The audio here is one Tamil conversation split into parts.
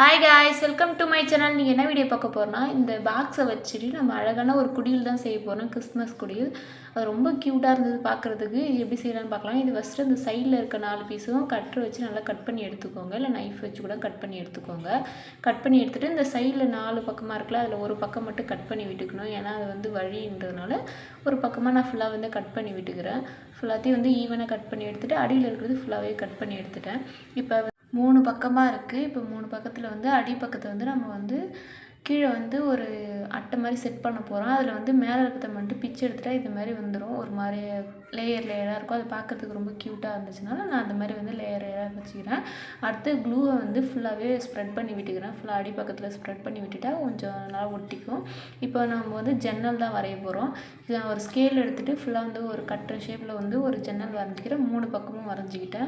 Hi guys, welcome to my channel. நீங்கள் என்ன வீடியோ பார்க்க போகிறோன்னா, இந்த பாக்ஸை வச்சுட்டு நம்ம அழகான ஒரு குடியில் தான் செய்ய போகிறோம். கிறிஸ்மஸ் குடியில். அது ரொம்ப க்யூட்டாக இருந்தது பார்க்குறதுக்கு. இது எப்படி செய்யலான்னு பார்க்கலாம். இது ஃபஸ்ட்டு இந்த சைடில் இருக்க 4 பீஸும் கட்டர் வச்சு நல்லா கட் பண்ணி எடுத்துக்கோங்க. இல்லை நைஃப் வச்சு கூட கட் பண்ணி எடுத்துக்கோங்க. கட் பண்ணி எடுத்துகிட்டு இந்த சைடில் 4 பக்கமாக இருக்குல்ல, அதில் ஒரு பக்கம் மட்டும் கட் பண்ணி விட்டுக்கணும். ஏன்னா அது வந்து வழின்றதுனால ஒரு பக்கமாக நான் ஃபுல்லாக வந்து கட் பண்ணி விட்டுக்கிறேன். ஃபுல்லாத்தையும் வந்து ஈவனாக கட் பண்ணி எடுத்துகிட்டு அடியில் இருக்கிறது ஃபுல்லாகவே கட் பண்ணி எடுத்துட்டேன். இப்போ 3 பக்கமாக இருக்குது. இப்போ 3 பக்கத்தில் வந்து அடி பக்கத்தை வந்து நம்ம வந்து கீழே வந்து ஒரு அட்டை மாதிரி செட் பண்ண போகிறோம். அதில் வந்து மேலே இருக்கிறத மட்டும் பிச்சு எடுத்துட்டா இது மாதிரி வந்துடும். ஒரு மாதிரி லேயராக இருக்கும். அது பார்க்கறதுக்கு ரொம்ப க்யூட்டாக இருந்துச்சுனால நான் அந்த மாதிரி வந்து லேயராக வச்சுக்கிறேன். அடுத்து க்ளூவை வந்து ஃபுல்லாகவே ஸ்ப்ரெட் பண்ணி விட்டுக்கிறேன். ஃபுல்லாக அடி பக்கத்தில் ஸ்ப்ரெட் பண்ணி விட்டுட்டா கொஞ்சம் நல்லா ஒட்டிக்கும். இப்போ நம்ம வந்து ஜன்னல் தான் வரைய போகிறோம். இது நான் ஒரு ஸ்கேல் எடுத்துகிட்டு ஃபுல்லாக வந்து ஒரு கட்டர் ஷேப்பில் வந்து ஒரு ஜன்னல் வரைஞ்சிக்கிறேன். 3 பக்கமும் வரைஞ்சிட்டு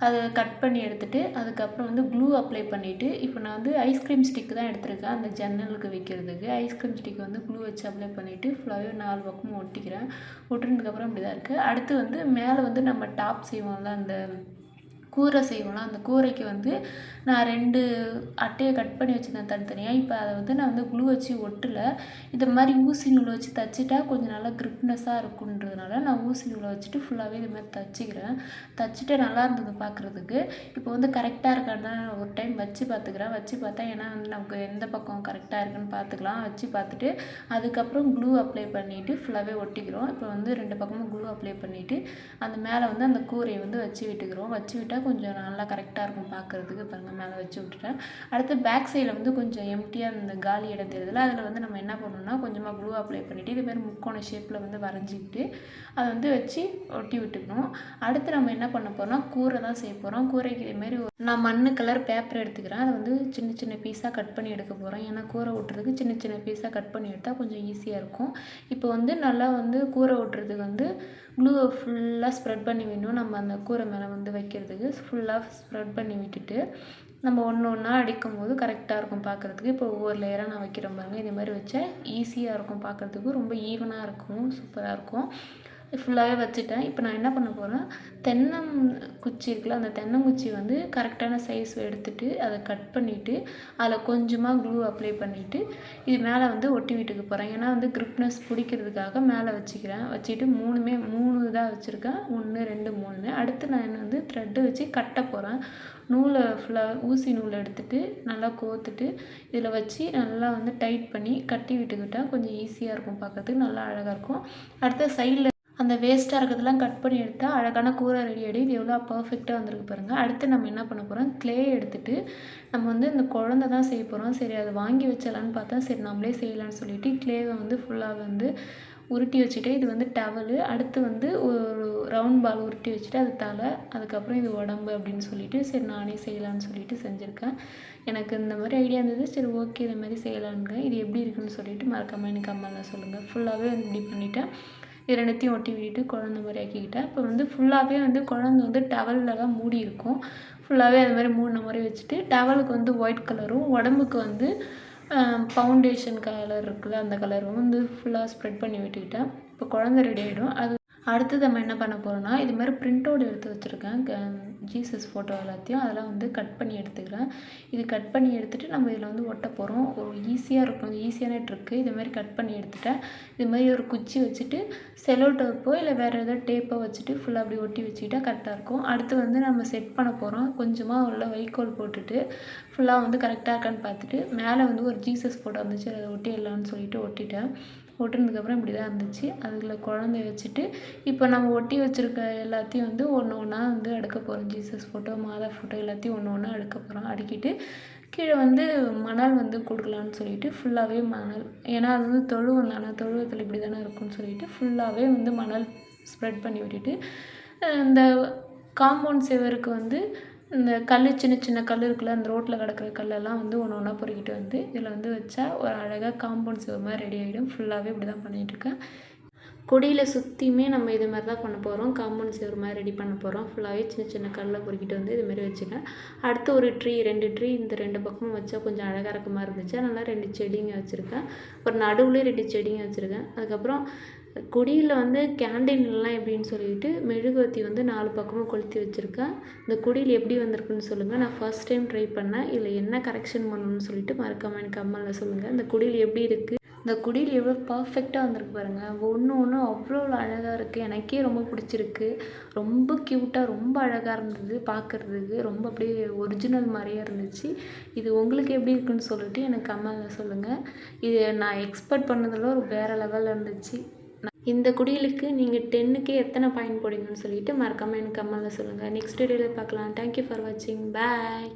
அதை கட் பண்ணி எடுத்துகிட்டு அதுக்கப்புறம் வந்து க்ளூ அப்ளை பண்ணிவிட்டு இப்போ நான் வந்து ஐஸ்கிரீம் ஸ்டிக்கு தான் எடுத்துருக்கேன். அந்த ஜன்னலுக்கு வைக்கிறதுக்கு ஐஸ்கிரீம் ஸ்டிக் வந்து க்ளூ வச்சு அப்ளை பண்ணிவிட்டு ஃபுல்லாகவே 4 பக்கமும் ஒட்டிக்கிறேன். ஒட்டுனதுக்கப்புறம் இப்படி தான் இருக்குது. அடுத்து வந்து மேலே வந்து நம்ம டாப் செய்வோம்ல, அந்த கூரை செய்வோம்ல, அந்த கூரைக்கு வந்து நான் 2 அட்டையை கட் பண்ணி வச்சுருந்தேன் தனித்தனியாக. இப்போ அதை வந்து நான் வந்து க்ளூ வச்சு ஒட்டலை. இது மாதிரி ஊசி நூலை வச்சு தைச்சிட்டா கொஞ்சம் நல்லா க்ரிப்னஸாக இருக்குன்றதுனால நான் ஊசி நூலை வச்சுட்டு ஃபுல்லாகவே இது மாதிரி தைச்சிக்கிறேன். தைச்சிட்டு நல்லா இருந்தது பார்க்குறதுக்கு. இப்போ வந்து கரெக்டாக இருக்கான்னு ஒரு டைம் வச்சு பார்த்துக்கிறேன். வச்சு பார்த்தா ஏன்னா வந்து நமக்கு எந்த பக்கம் கரெக்டாக இருக்குன்னு பார்த்துக்கலாம். வச்சு பார்த்துட்டு அதுக்கப்புறம் க்ளூ அப்ளை பண்ணிவிட்டு ஃபுல்லாகவே ஒட்டிக்கிறோம். இப்போ வந்து 2 பக்கமும் க்ளூ அப்ளை பண்ணிவிட்டு அந்த மேலே வந்து அந்த கூரையை வந்து வச்சு விட்டுக்கிறோம். வச்சு விட்டால் கொஞ்சம் நல்லா கரெக்டாக இருக்கும் பார்க்குறதுக்கு. பாருங்கள், மேலே வச்சு விட்டுட்டேன். அடுத்து பேக் சைடில் வந்து கொஞ்சம் எம்டியாக இந்த காலி இடம் தெரியுதுல, அதில் வந்து நம்ம என்ன பண்ணணும்னா கொஞ்சமாக க்ளூ அப்ளை பண்ணிவிட்டு இதுமாதிரி முக்கோண ஷேப்பில் வந்து வரைஞ்சிக்கிட்டு அதை வந்து வச்சு ஒட்டி விட்டுக்கணும். அடுத்து நம்ம என்ன பண்ண போகிறோம்னா கூரை தான் செய்ய போகிறோம். கூரைக்கு இதேமாரி நான் மண்ணு கலர் பேப்பர் எடுத்துக்கிறேன். அதை வந்து சின்ன சின்ன பீஸாக கட் பண்ணி எடுக்க போகிறேன். ஏன்னா கூரை ஓட்டுறதுக்கு சின்ன சின்ன பீஸாக கட் பண்ணி எடுத்தால் கொஞ்சம் ஈஸியாக இருக்கும். இப்போ வந்து நல்லா வந்து கூரை ஓட்டுறதுக்கு வந்து க்ளூவை ஃபுல்லாக ஸ்ப்ரெட் பண்ணி விடணும். நம்ம அந்த கூரை மேலே வந்து வைக்கிறதுக்கு ஃபுல்லாக ஸ்ப்ரெட் பண்ணி விட்டுட்டு நம்ம ஒன்று ஒன்றா அடிக்கும் போது கரெக்டாக இருக்கும் பார்க்குறதுக்கு. இப்போ ஒவ்வொரு லேயராக நான் வைக்கிறேன் பாருங்கள். இதே மாதிரி வச்சா ஈஸியாக இருக்கும் பார்க்குறதுக்கு. ரொம்ப ஈவனாக இருக்கும், சூப்பராக இருக்கும். ஃபுல்லாகவே வச்சுட்டேன். இப்போ நான் என்ன பண்ண போகிறேன், தென்னங்குச்சி இருக்குல்ல, அந்த தென்னங்குச்சி வந்து கரெக்டான சைஸ் எடுத்துகிட்டு அதை கட் பண்ணிவிட்டு அதில் கொஞ்சமாக க்ளூ அப்ளை பண்ணிவிட்டு இது மேலே வந்து ஒட்டி விட்டுக்க போகிறேன். ஏன்னா வந்து க்ரிப்னஸ் பிடிக்கிறதுக்காக மேலே வச்சுக்கிறேன். வச்சுட்டு 3 இதாக வச்சுருக்கேன். 1 2 3. அடுத்து நான் என்ன வந்து த்ரெட்டு வச்சு கட்ட போகிறேன். நூலை ஃபுல்லாக ஊசி நூலை எடுத்துகிட்டு நல்லா கோத்துட்டு இதில் வச்சு நல்லா வந்து டைட் பண்ணி கட்டி விட்டுக்கிட்டால் கொஞ்சம் ஈஸியாக இருக்கும் பார்க்குறதுக்கு, நல்லா அழகாக இருக்கும். அடுத்த சைடில் அந்த வேஸ்ட்டாக இருக்கிறதெல்லாம் கட் பண்ணி எடுத்தால் அழகான கூரை ரெடி ஆகிடும். இது எவ்வளோ பர்ஃபெக்டாக வந்திருக்கு பாருங்கள். அடுத்து நம்ம என்ன பண்ண போகிறோம், க்ளே எடுத்துகிட்டு நம்ம வந்து இந்த குழந்தை தான் செய்ய போகிறோம். சரி, அதை வாங்கி வச்சலான்னு பார்த்தா சரி நம்மளே செய்யலான்னு சொல்லிட்டு க்ளேவை வந்து ஃபுல்லாக வந்து உருட்டி வச்சுட்டு இது வந்து டவலு, அடுத்து வந்து ஒரு ரவுண்ட் பால் உருட்டி வச்சுட்டு அது தலை, அதுக்கப்புறம் இது உடம்பு அப்படின்னு சொல்லிட்டு சரி நானே செய்யலான்னு சொல்லிட்டு செஞ்சுருக்கேன். எனக்கு இந்த மாதிரி ஐடியா இருந்தது. சரி ஓகே, இது மாதிரி செய்யலான்னு. இது எப்படி இருக்குன்னு சொல்லிட்டு மறக்காமல் எனக்கு கமெண்ட்டில் சொல்லுங்கள். ஃபுல்லாகவே வந்து இப்படி பண்ணிவிட்டேன். இது 2த்தையும் ஒட்டி விட்டுட்டு குழந்த மாதிரி ஆக்கிக்கிட்டேன். இப்போ வந்து ஃபுல்லாகவே வந்து குழந்தை வந்து டவலில் தான் மூடி இருக்கும். ஃபுல்லாகவே அது மாதிரி மூடின மாதிரி வச்சுட்டு டவலுக்கு வந்து ஒயிட் கலரும் உடம்புக்கு வந்து ஃபவுண்டேஷன் கலர் இருக்குல்ல, அந்த கலரும் வந்து ஃபுல்லாக ஸ்ப்ரெட் பண்ணி விட்டுக்கிட்டேன். இப்போ குழந்தை ரெடி ஆகிடும். அது அடுத்தது நம்ம என்ன பண்ண போகிறோம்னா இது மாதிரி பிரிண்ட் அவுட் எடுத்து வச்சுருக்கேன். ஜீசஸ் ஃபோட்டோ எல்லாத்தையும் அதெல்லாம் வந்து கட் பண்ணி எடுத்துக்கிறேன். இது கட் பண்ணி எடுத்துகிட்டு நம்ம இதில் வந்து ஒட்ட போகிறோம். ஒரு ஈஸியாக இருக்கும், ஈஸியான ட்ரிக்கு. இது மாதிரி கட் பண்ணி எடுத்துட்டேன். இது மாதிரி ஒரு குச்சி வச்சுட்டு செலோ டேப்போ இல்லை வேறு ஏதோ டேப்போ வச்சுட்டு ஃபுல்லாக அப்படி ஒட்டி வச்சுக்கிட்டா கரெக்டாக இருக்கும். அடுத்து வந்து நம்ம செட் பண்ண போகிறோம். கொஞ்சமாக உள்ள வைக்கோல் போட்டுட்டு ஃபுல்லாக வந்து கரெக்டாக இருக்கான்னு பார்த்துட்டு மேலே வந்து ஒரு ஜீசஸ் ஃபோட்டோ வந்துச்சு, அதை ஒட்டிடலான்னு சொல்லிட்டு ஒட்டிட்டேன். ஒட்டினதுக்கப்புறம் இப்படி தான் இருந்துச்சு. அதில் குழந்தைய வச்சுட்டு இப்போ நம்ம ஒட்டி வச்சுருக்க எல்லாத்தையும் வந்து ஒன்று ஒன்றா வந்து அடுக்க போகிறோம். ஜீசஸ் ஃபோட்டோ, மாதா ஃபோட்டோ எல்லாத்தையும் ஒன்று ஒன்றா அடுக்க போகிறோம். அடுக்கிட்டு கீழே வந்து மணல் வந்து கொடுக்கலான்னு சொல்லிட்டு ஃபுல்லாகவே மணல், ஏன்னா அது வந்து தொழுவம் தானே, தொழுவத்தில் இப்படி தானே இருக்கும்னு சொல்லிட்டு ஃபுல்லாகவே வந்து மணல் ஸ்ப்ரெட் பண்ணி விட்டுட்டு இந்த காம்பவுண்ட் சுவருக்கு வந்து இந்த கல், சின்ன சின்ன கல் இருக்குல்ல, அந்த ரோட்டில் கிடக்கிற கல்லெல்லாம் வந்து ஒன்று ஒன்றா பொறுக்கிட்டு வந்து இதில் வந்து வச்சா ஒரு அழகாக காம்பவுண்ட் சுவர் மாதிரி ரெடி ஆகிடும். ஃபுல்லாகவே இப்படி தான் பண்ணிகிட்ருக்கேன். கொடியில் சுற்றியுமே நம்ம இது மாதிரி தான் பண்ண போகிறோம். காம்பவுண்ட் சுவர் மாதிரி ரெடி பண்ண போகிறோம். ஃபுல்லாகவே சின்ன சின்ன கல்லை பொறுக்கிட்டு வந்து இதுமாரி வச்சுட்டேன். அடுத்து ஒரு 2 ட்ரீ இந்த 2 பக்கமும் வச்சா கொஞ்சம் அழகாக இருக்க மாதிரி இருந்துச்சு. அதனால் 2 செடிங்க வச்சுருக்கேன். ஒரு நடுவுலேயே 2 செடிங்க வச்சுருக்கேன். அதுக்கப்புறம் குடியில் வந்து கேண்டீன்லலாம் எப்படின்னு சொல்லிட்டு மெழுகுவர்த்தி வந்து 4 பக்கமும் கொளுத்தி வச்சுருக்கேன். இந்த குடில் எப்படி வந்திருக்குன்னு சொல்லுங்கள். நான் ஃபர்ஸ்ட் டைம் ட்ரை பண்ணேன். இதில் என்ன கரெக்ஷன் பண்ணணும்னு சொல்லிட்டு மறக்காம எனக்கு கமெண்ட்ல சொல்லுங்கள். இந்த குடில் எப்படி இருக்குது, இந்த குடில் எவ்வளோ பர்ஃபெக்டாக வந்திருக்கு பாருங்கள். ஒன்று ஒன்றும் அவ்வளோ அழகாக இருக்குது. எனக்கே ரொம்ப பிடிச்சிருக்கு. ரொம்ப க்யூட்டாக ரொம்ப அழகாக இருந்தது பார்க்குறதுக்கு. ரொம்ப அப்படியே ஒரிஜினல் மாதிரியே இருந்துச்சு. இது உங்களுக்கு எப்படி இருக்குன்னு சொல்லிட்டு எனக்கு கமெண்ட்ல சொல்லுங்கள். இது நான் எக்ஸ்பெக்ட் பண்ணதில் ஒரு வேறு லெவலில் இருந்துச்சு. இந்த குடிலுக்கு நீங்கள் 10க்கு எத்தனை பாயிண்ட் போடுவீங்கன்னு சொல்லிட்டு மறக்காமல் எனக்கு கமெண்ட்ல சொல்லுங்கள். நெக்ஸ்ட் வீடியோவில் பார்க்கலாம். தேங்க்யூ ஃபார் வாட்சிங். பாய்.